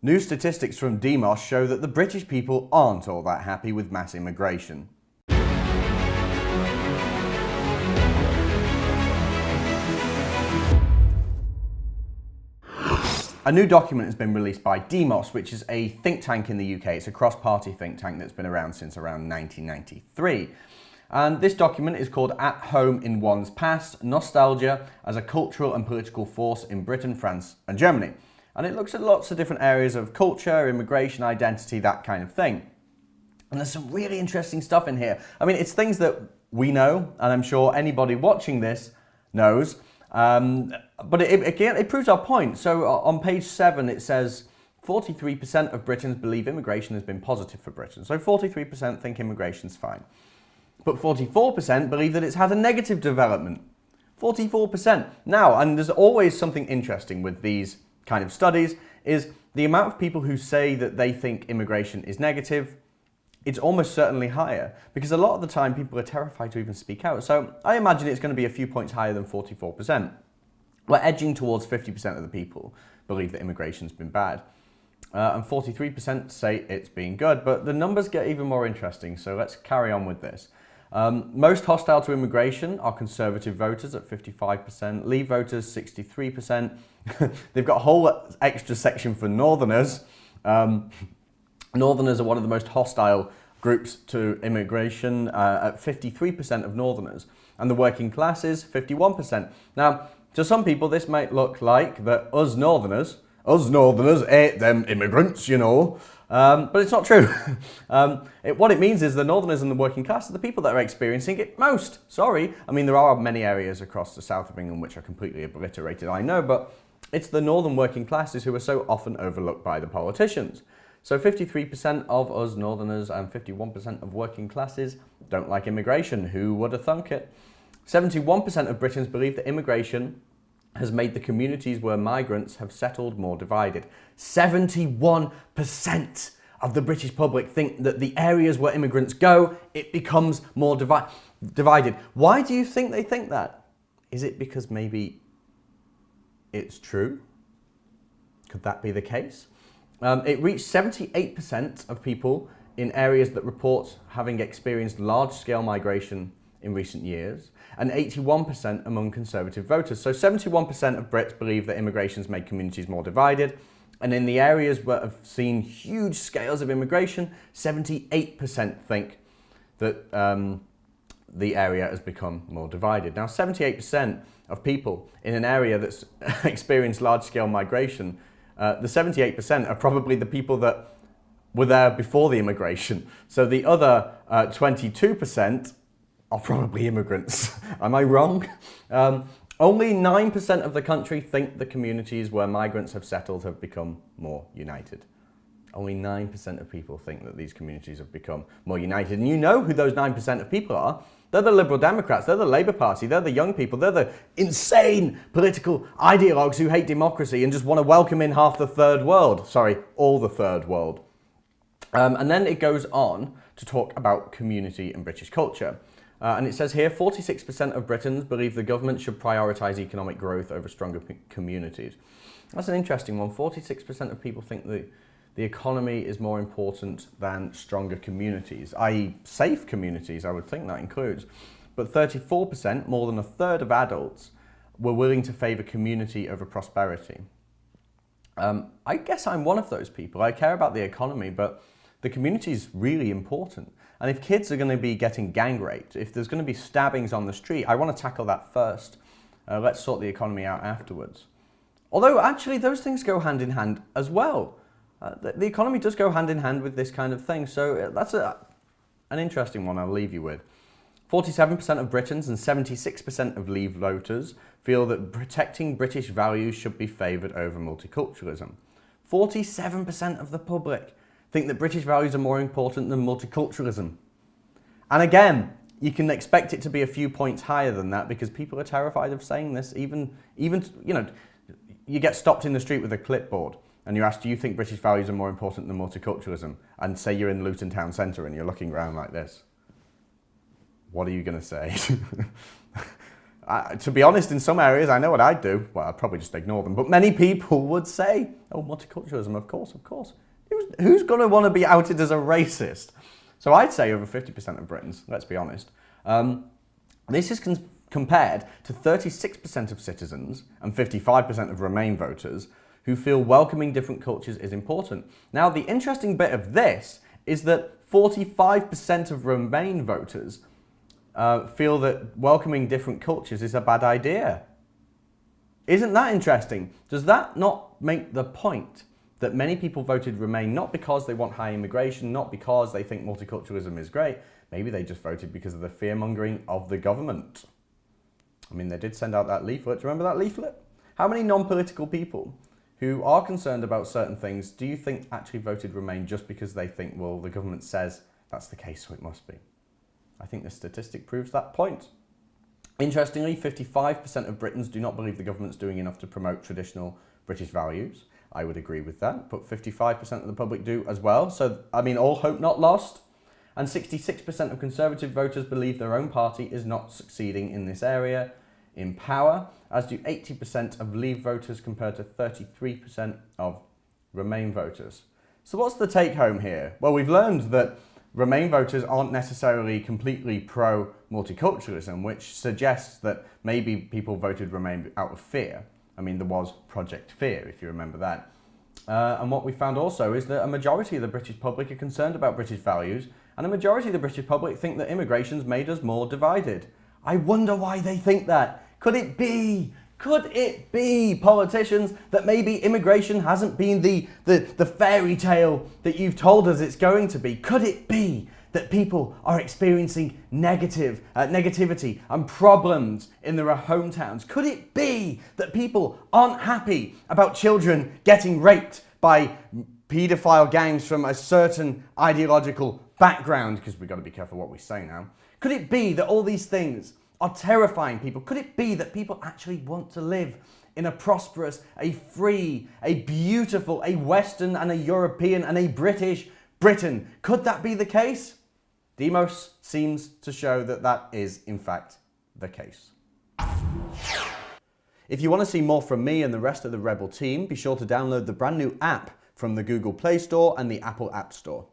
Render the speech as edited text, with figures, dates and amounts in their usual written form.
New statistics from Demos show that the British people aren't all that happy with mass immigration. A new document has been released by Demos, which is a think tank in the UK. It's a cross-party think tank that's been around since around 1993. And this document is called At Home in One's Past, Nostalgia as a Cultural and Political Force in Britain, France and Germany. And it looks at lots of different areas of culture, immigration, identity, that kind of thing. And there's some really interesting stuff in here. I mean, it's things that we know, and I'm sure anybody watching this knows. But it proves our point. So on page 7, it says 43% of Britons believe immigration has been positive for Britain. So 43% think immigration's fine. But 44% believe that it's had a negative development. 44%. Now, and there's always something interesting with these kind of studies, is the amount of people who say that they think immigration is negative, it's almost certainly higher, because a lot of the time people are terrified to even speak out. So I imagine it's going to be a few points higher than 44%. We're edging towards 50% of the people believe that immigration's been bad. And 43% say it's been good, but the numbers get even more interesting, so let's carry on with this. Most hostile to immigration are Conservative voters at 55%, Leave voters 63%. They've got a whole extra section for Northerners. Northerners are one of the most hostile groups to immigration at 53% of Northerners, and the working classes 51%. Now, to some people this might look like that us Northerners hate them immigrants, you know. But it's not true. What it means is the Northerners and the working class are the people that are experiencing it most. Sorry. I mean, there are many areas across the south of England which are completely obliterated, I know, but it's the northern working classes who are so often overlooked by the politicians. So 53% of us Northerners and 51% of working classes don't like immigration. Who would have thunk it? 71% of Britons believe that immigration has made the communities where migrants have settled more divided. 71% of the British public think that the areas where immigrants go, it becomes more divided. Why do you think they think that? Is it because maybe it's true? Could that be the case? It reached 78% of people in areas that report having experienced large-scale migration in recent years, and 81% among Conservative voters. So 71% of Brits believe that immigration's made communities more divided, and in the areas where have seen huge scales of immigration, 78% think that the area has become more divided. Now, 78% of people in an area that's experienced large-scale migration, the 78% are probably the people that were there before the immigration. So the other 22% are probably immigrants. Am I wrong? Only 9% of the country think the communities where migrants have settled have become more united. Only 9% of people think that these communities have become more united. And you know who those 9% of people are. They're the Liberal Democrats, they're the Labour Party, they're the young people, they're the insane political ideologues who hate democracy and just want to welcome in half the third world. Sorry, all the third world. And then it goes on to talk about community and British culture. And it says here, 46% of Britons believe the government should prioritise economic growth over stronger communities. That's an interesting one. 46% of people think that the economy is more important than stronger communities, i.e. safe communities, I would think that includes. But 34%, more than a third of adults, were willing to favour community over prosperity. I guess I'm one of those people. I care about the economy, but the community is really important. And if kids are going to be getting gang raped, if there's going to be stabbings on the street, I want to tackle that first. Let's sort the economy out afterwards. Although actually those things go hand in hand as well. The economy does go hand in hand with this kind of thing. So that's an interesting one I'll leave you with. 47% of Britons and 76% of Leave voters feel that protecting British values should be favoured over multiculturalism. 47% of the public think that British values are more important than multiculturalism. And again, you can expect it to be a few points higher than that because people are terrified of saying this. Even you know, you get stopped in the street with a clipboard and you're asked, do you think British values are more important than multiculturalism? And say you're in Luton Town Centre and you're looking around like this. What are you going to say? To be honest, in some areas, I know what I'd do. Well, I'd probably just ignore them. But many people would say, oh, multiculturalism, of course, of course. Who's going to want to be outed as a racist? So I'd say over 50% of Britons, let's be honest. This is compared to 36% of citizens and 55% of Remain voters who feel welcoming different cultures is important. Now, the interesting bit of this is that 45% of Remain voters feel that welcoming different cultures is a bad idea. Isn't that interesting? Does that not make the point that many people voted Remain not because they want high immigration, not because they think multiculturalism is great? Maybe they just voted because of the fear-mongering of the government. I mean, they did send out that leaflet. Do you remember that leaflet? How many non-political people who are concerned about certain things do you think actually voted Remain just because they think, well, the government says that's the case, so it must be? I think the statistic proves that point. Interestingly, 55% of Britons do not believe the government's doing enough to promote traditional British values. I would agree with that, but 55% of the public do as well. So, I mean, all hope not lost. And 66% of Conservative voters believe their own party is not succeeding in this area in power, as do 80% of Leave voters compared to 33% of Remain voters. So what's the take home here? Well, we've learned that Remain voters aren't necessarily completely pro-multiculturalism, which suggests that maybe people voted Remain out of fear. I mean, there was Project Fear, if you remember that. And what we found also is that a majority of the British public are concerned about British values, and a majority of the British public think that immigration's made us more divided. I wonder why they think that. Could it be, politicians, that maybe immigration hasn't been the fairy tale that you've told us it's going to be? Could it be that people are experiencing negativity and problems in their hometowns? Could it be that people aren't happy about children getting raped by paedophile gangs from a certain ideological background? Because we've got to be careful what we say now. Could it be that all these things are terrifying people? Could it be that people actually want to live in a prosperous, a free, a beautiful, a Western and a European and a British Britain? Could that be the case? Demos seems to show that that is, in fact, the case. If you want to see more from me and the rest of the Rebel team, be sure to download the brand new app from the Google Play Store and the Apple App Store.